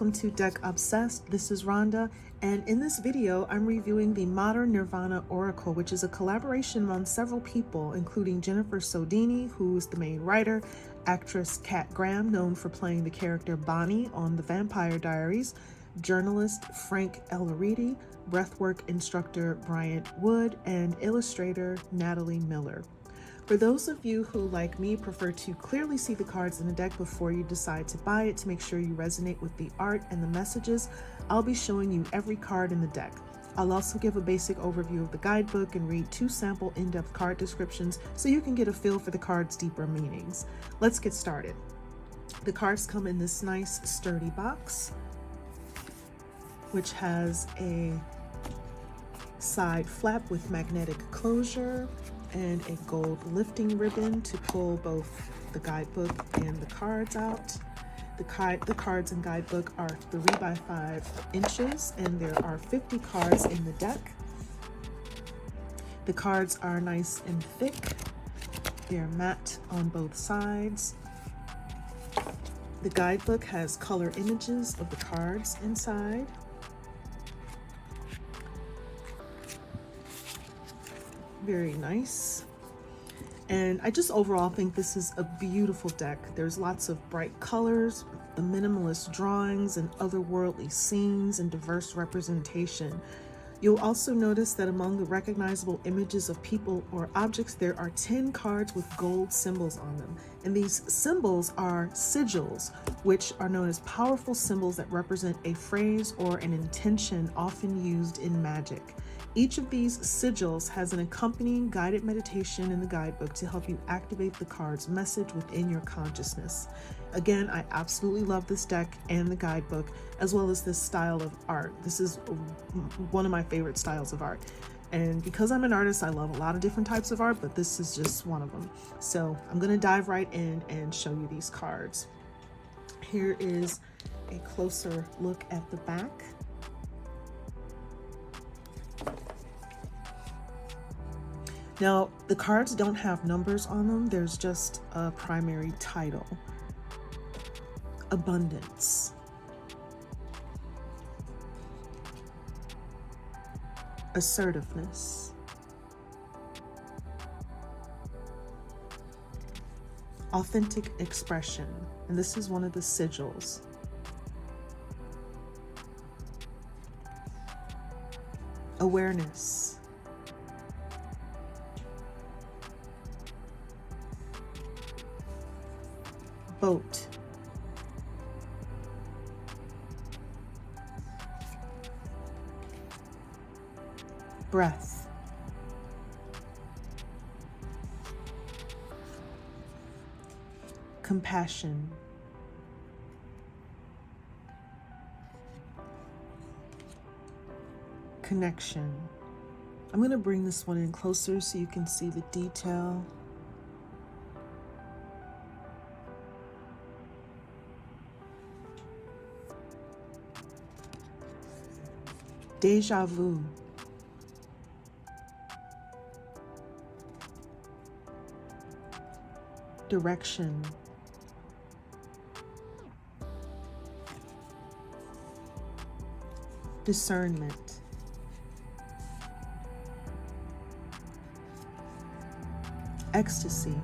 welcome to Deck Obsessed. This is Rhonda, and in this video I'm reviewing the Modern Nirvana Oracle, which is a collaboration among several people, including Jennifer Sodini, who's the main writer, actress Kat Graham, known for playing the character Bonnie on The Vampire Diaries, journalist Frank Elleriti, breathwork instructor Bryant Wood, and illustrator Natalie Miller. For those of you who, like me, prefer to clearly see the cards in the deck before you decide to buy it to make sure you resonate with the art and the messages, I'll be showing you every card in the deck. I'll also give a basic overview of the guidebook and read 2 sample in-depth card descriptions so you can get a feel for the card's deeper meanings. Let's get started. The cards come in this nice sturdy box, which has a side flap with magnetic closure and a gold lifting ribbon to pull both the guidebook and the cards out. The cards and guidebook are 3 by 5 inches, and there are 50 cards in the deck. The cards are nice and thick. They're matte on both sides. The guidebook has color images of the cards inside. Very nice. And I just overall think this is a beautiful deck. There's lots of bright colors, the minimalist drawings and otherworldly scenes and diverse representation. You'll also notice that among the recognizable images of people or objects, there are 10 cards with gold symbols on them. And these symbols are sigils, which are known as powerful symbols that represent a phrase or an intention often used in magic. Each of these sigils has an accompanying guided meditation in the guidebook to help you activate the card's message within your consciousness. Again, I absolutely love this deck and the guidebook, as well as this style of art. This is one of my favorite styles of art. And because I'm an artist, I love a lot of different types of art, but this is just one of them. So I'm going to dive right in and show you these cards. Here is a closer look at the back. Now, the cards don't have numbers on them. There's just a primary title. Abundance. Assertiveness. Authentic expression. And this is one of the sigils. Awareness. Boat. Breath. Compassion. Connection. I'm going to bring this one in closer so you can see the detail. Deja vu. Direction. Discernment. Ecstasy.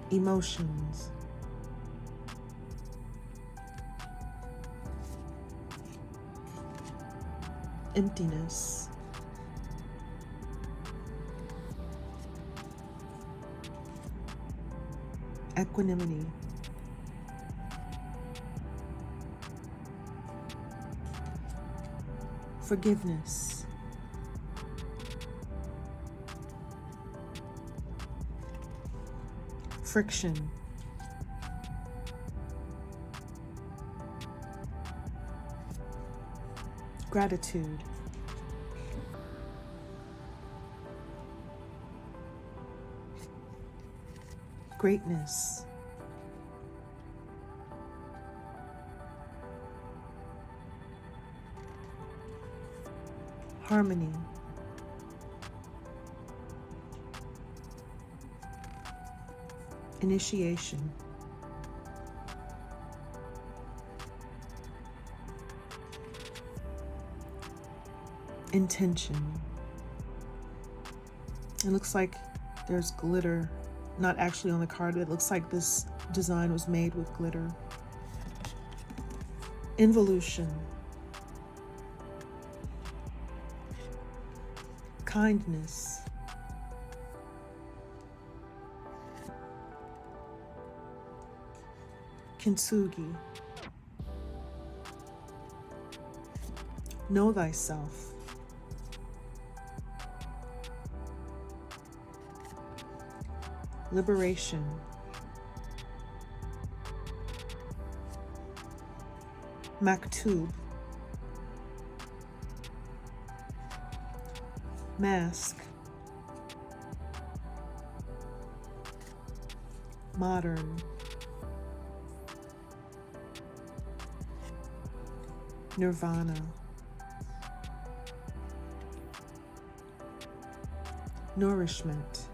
Emotions. Emptiness. Equanimity. Forgiveness. Friction. Gratitude. Greatness. harmony. Initiation. Intention. It looks like there's glitter, not actually on the card, but it looks like this design was made with glitter. Involution. Kindness. Kintsugi. Know thyself. Liberation. Maktub. Mask. Modern. Nirvana. Nourishment.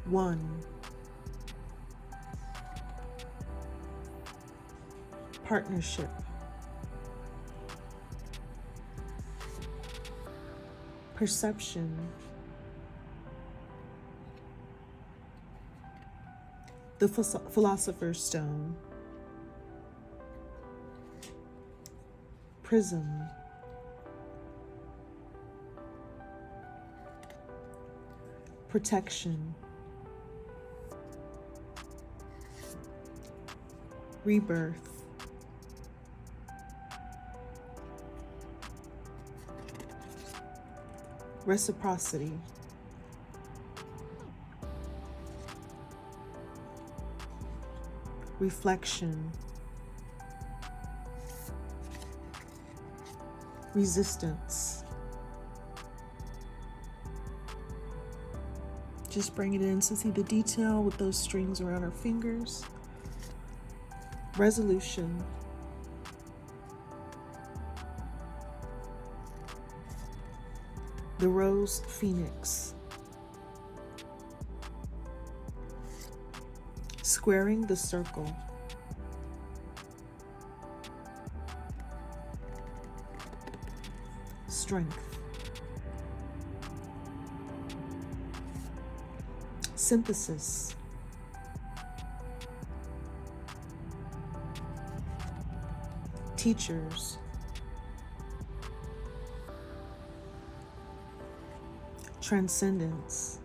One. Partnership. Perception. The Philosopher's Stone. Prism. Protection. Rebirth. Reciprocity. Reflection. Resistance. Just bring it in to see the detail with those strings around our fingers. Resolution. The Rose Phoenix. Squaring the circle. Strength. Synthesis. Teachers. Transcendence.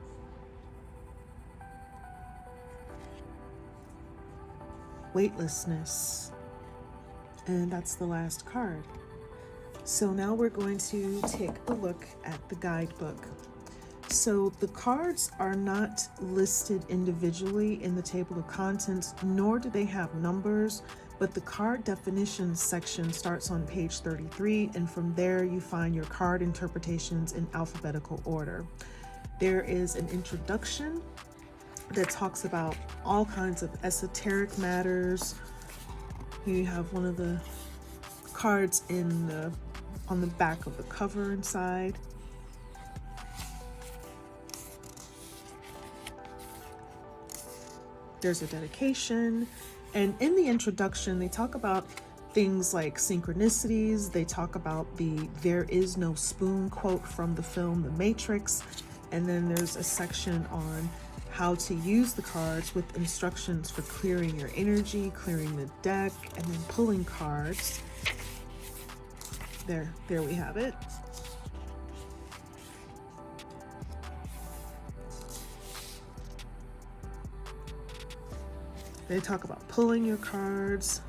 Weightlessness. And that's the last card. So now we're going to take a look at the guidebook. So the cards are not listed individually in the table of contents, nor do they have numbers, but the card definitions section starts on page 33, and from there you find your card interpretations in alphabetical order. There is an introduction that talks about all kinds of esoteric matters. Here you have one of the cards on the back of the cover inside. There's a dedication, and in the introduction they talk about things like synchronicities. They talk about the "there is no spoon" quote from the film The Matrix, and then there's a section on how to use the cards with instructions for clearing your energy, clearing the deck, and then pulling cards. There we have it. They talk about pulling your cards,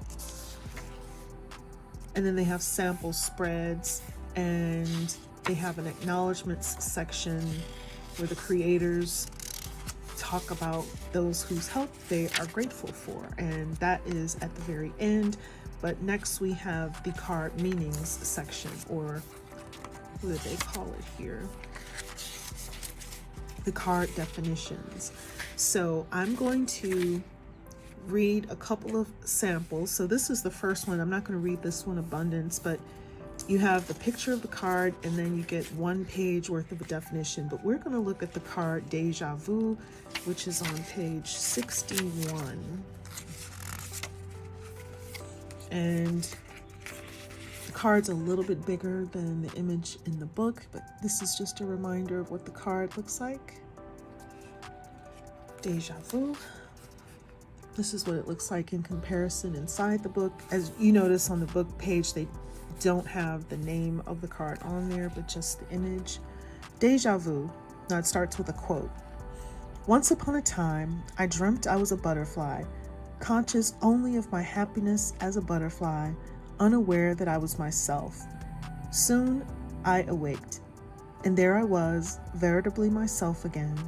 and then they have sample spreads, and they have an acknowledgments section where the creators talk about those whose help they are grateful for, and that is at the very end. But next we have the card meanings section, or what do they call it here? The card definitions. So I'm going to read a couple of samples. So this is the first one. I'm not going to read this one, Abundance, but You have the picture of the card, and then you get 1 page worth of a definition. But we're going to look at the card Deja Vu, which is on page 61. And the card's a little bit bigger than the image in the book, but this is just a reminder of what the card looks like. Deja Vu. This is what it looks like in comparison inside the book. As you notice on the book page, they don't have the name of the card on there, but just the image. Deja Vu. Now it starts with a quote. Once upon a time, I dreamt I was a butterfly, conscious only of my happiness as a butterfly, unaware that I was myself. Soon I awaked, and there I was, veritably myself again.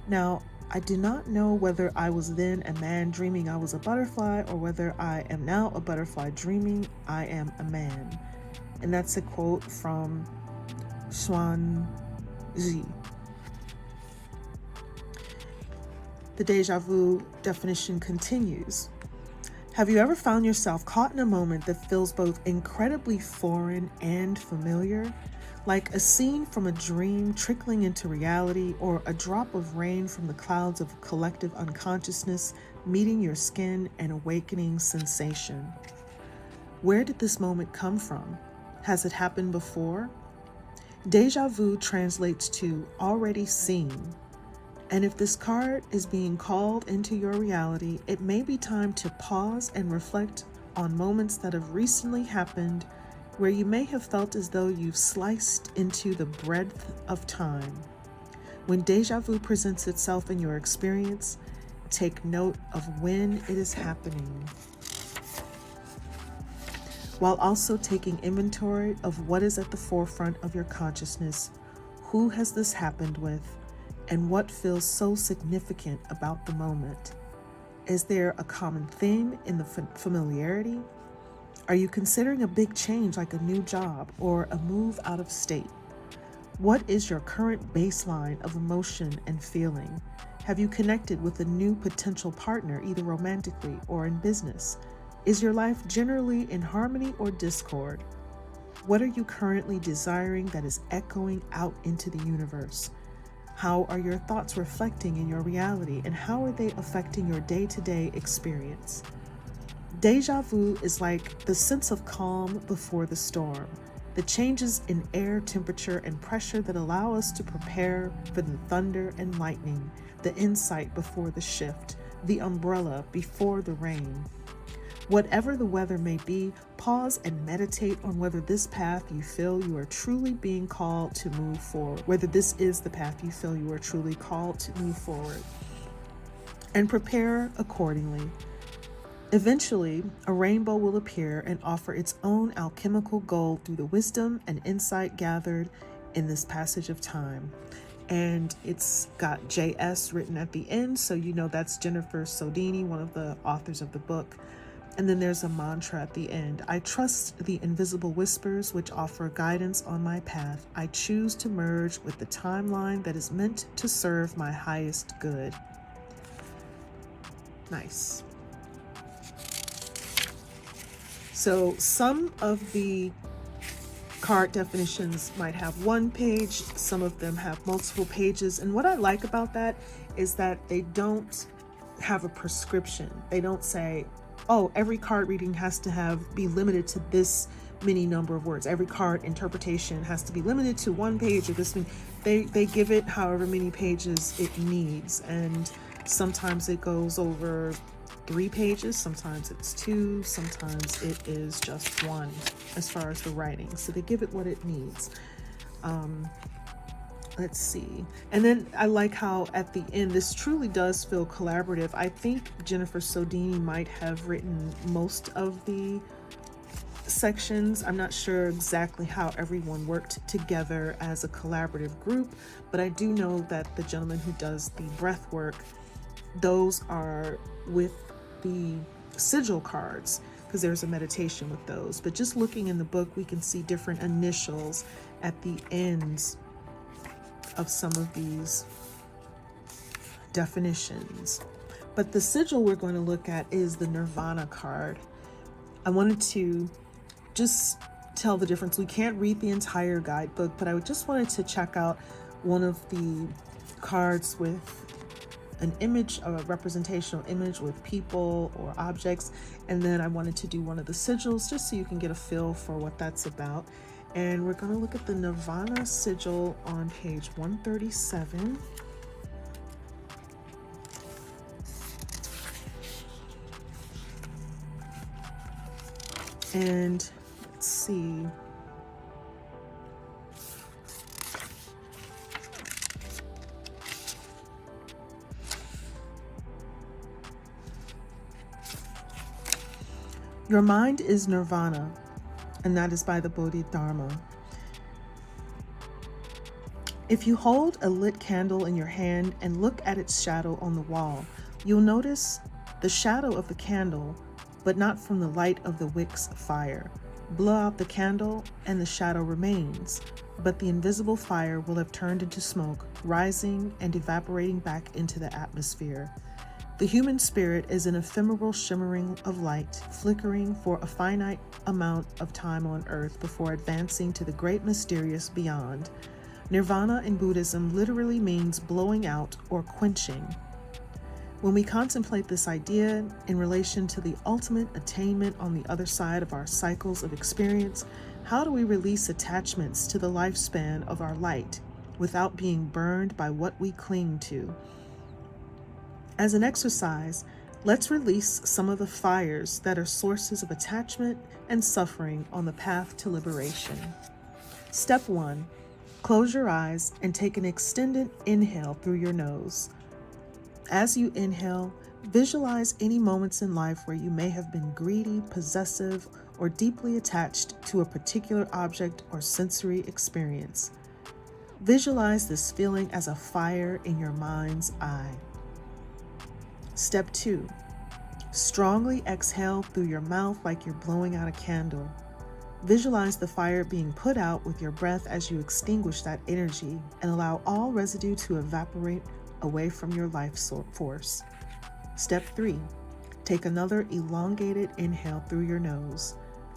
Now, I do not know whether I was then a man dreaming I was a butterfly, or whether I am now a butterfly dreaming I am a man. And that's a quote from Zhi. The Deja Vu definition continues. Have you ever found yourself caught in a moment that feels both incredibly foreign and familiar? Like a scene from a dream trickling into reality, or a drop of rain from the clouds of collective unconsciousness meeting your skin and awakening sensation. Where did this moment come from? Has it happened before? Deja vu translates to already seen. And if this card is being called into your reality, it may be time to pause and reflect on moments that have recently happened where you may have felt as though you've sliced into the breadth of time. When deja vu presents itself in your experience, take note of when it is happening, while also taking inventory of what is at the forefront of your consciousness. Who has this happened with, and what feels so significant about the moment? Is there a common theme in the familiarity? Are you considering a big change like a new job or a move out of state? What is your current baseline of emotion and feeling? Have you connected with a new potential partner, either romantically or in business? Is your life generally in harmony or discord? What are you currently desiring that is echoing out into the universe? How are your thoughts reflecting in your reality, and how are they affecting your day-to-day experience? Deja vu is like the sense of calm before the storm, the changes in air temperature and pressure that allow us to prepare for the thunder and lightning, the insight before the shift, the umbrella before the rain. Whatever the weather may be, pause and meditate on whether this path you feel you are truly being called to move forward, whether this is the path you feel you are truly called to move forward, and prepare accordingly. Eventually, a rainbow will appear and offer its own alchemical gold through the wisdom and insight gathered in this passage of time. And it's got JS written at the end, so you know that's Jennifer Sodini, one of the authors of the book. And then there's a mantra at the end. I trust the invisible whispers which offer guidance on my path. I choose to merge with the timeline that is meant to serve my highest good. Nice. So some of the card definitions might have 1 page, some of them have multiple pages. And what I like about that is that they don't have a prescription. They don't say, oh, every card reading has to be limited to this many number of words. Every card interpretation has to be limited to 1 page or this many. They give it however many pages it needs. And sometimes it goes over 3 pages, sometimes it's 2, sometimes it is just 1 as far as the writing. So they give it what it needs. Let's see. And then I like how at the end, this truly does feel collaborative. I think Jennifer Sodini might have written most of the sections. I'm not sure exactly how everyone worked together as a collaborative group, but I do know that the gentleman who does the breath work, those are with the sigil cards, because there's a meditation with those. But just looking in the book, we can see different initials at the ends of some of these definitions. But the sigil we're going to look at is the Nirvana card. I wanted to just tell the difference. We can't read the entire guidebook, but I just wanted to check out one of the cards with an image, a representational image with people or objects, and then I wanted to do one of the sigils just so you can get a feel for what that's about. And we're going to look at the Nirvana sigil on page 137. And let's see. Your mind is Nirvana, and that is by the Bodhidharma. If you hold a lit candle in your hand and look at its shadow on the wall, you'll notice the shadow of the candle, but not from the light of the wick's fire. Blow out the candle and the shadow remains, but the invisible fire will have turned into smoke, rising and evaporating back into the atmosphere. The human spirit is an ephemeral shimmering of light, flickering for a finite amount of time on earth before advancing to the great mysterious beyond. Nirvana in Buddhism literally means blowing out or quenching. When we contemplate this idea in relation to the ultimate attainment on the other side of our cycles of experience, how do we release attachments to the lifespan of our light without being burned by what we cling to? As an exercise, let's release some of the fires that are sources of attachment and suffering on the path to liberation. Step 1. Close your eyes and take an extended inhale through your nose. As you inhale, visualize any moments in life where you may have been greedy, possessive, or deeply attached to a particular object or sensory experience. Visualize this feeling as a fire in your mind's eye. Step 2. Strongly exhale through your mouth like you're blowing out a candle. Visualize the fire being put out with your breath as you extinguish that energy and allow all residue to evaporate away from your life force. Step 3. Take another elongated inhale through your nose.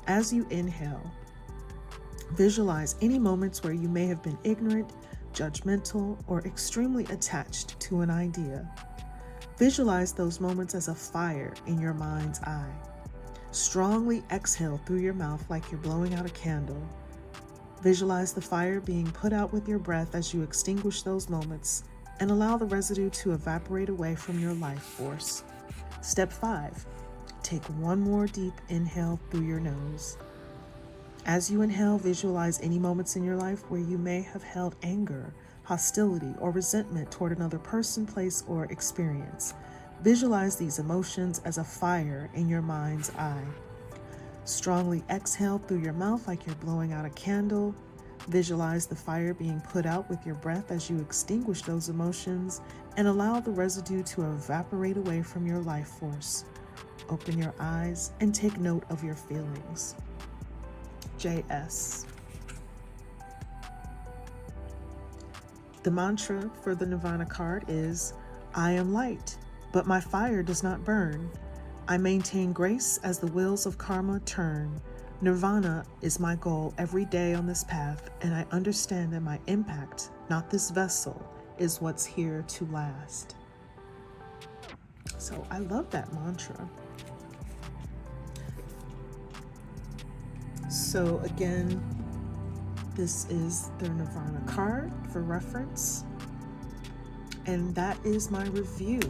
As you inhale, visualize any moments where you may have been ignorant, judgmental, or extremely attached to an idea. Visualize those moments as a fire in your mind's eye. Strongly exhale through your mouth like you're blowing out a candle. Visualize the fire being put out with your breath as you extinguish those moments and allow the residue to evaporate away from your life force. Step 5. Take one more deep inhale through your nose. As you inhale, visualize any moments in your life where you may have held anger, hostility, or resentment toward another person, place, or experience. Visualize these emotions as a fire in your mind's eye. Strongly exhale through your mouth like you're blowing out a candle. Visualize the fire being put out with your breath as you extinguish those emotions and allow the residue to evaporate away from your life force. Open your eyes and take note of your feelings. JS. The mantra for the Nirvana card is, I am light, but my fire does not burn. I maintain grace as the wheels of karma turn. Nirvana is my goal every day on this path, and I understand that my impact, not this vessel, is what's here to last. So I love that mantra. So again, this is the Nirvana card for reference. And that is my review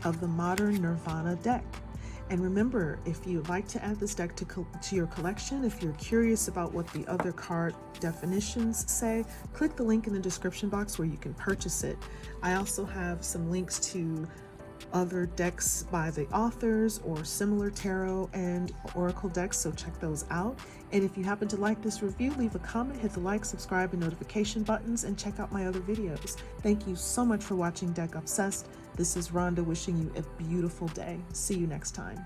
of the modern Nirvana deck. And remember, if you'd like to add this deck to your collection, if you're curious about what the other card definitions say, click the link in the description box where you can purchase it. I also have some links to other decks by the authors or similar tarot and oracle decks, so check those out. And if you happen to like this review, leave a comment, hit the like, subscribe, and notification buttons, and check out my other videos. Thank you so much for watching Deck Obsessed. This is Rhonda wishing you a beautiful day. See you next time.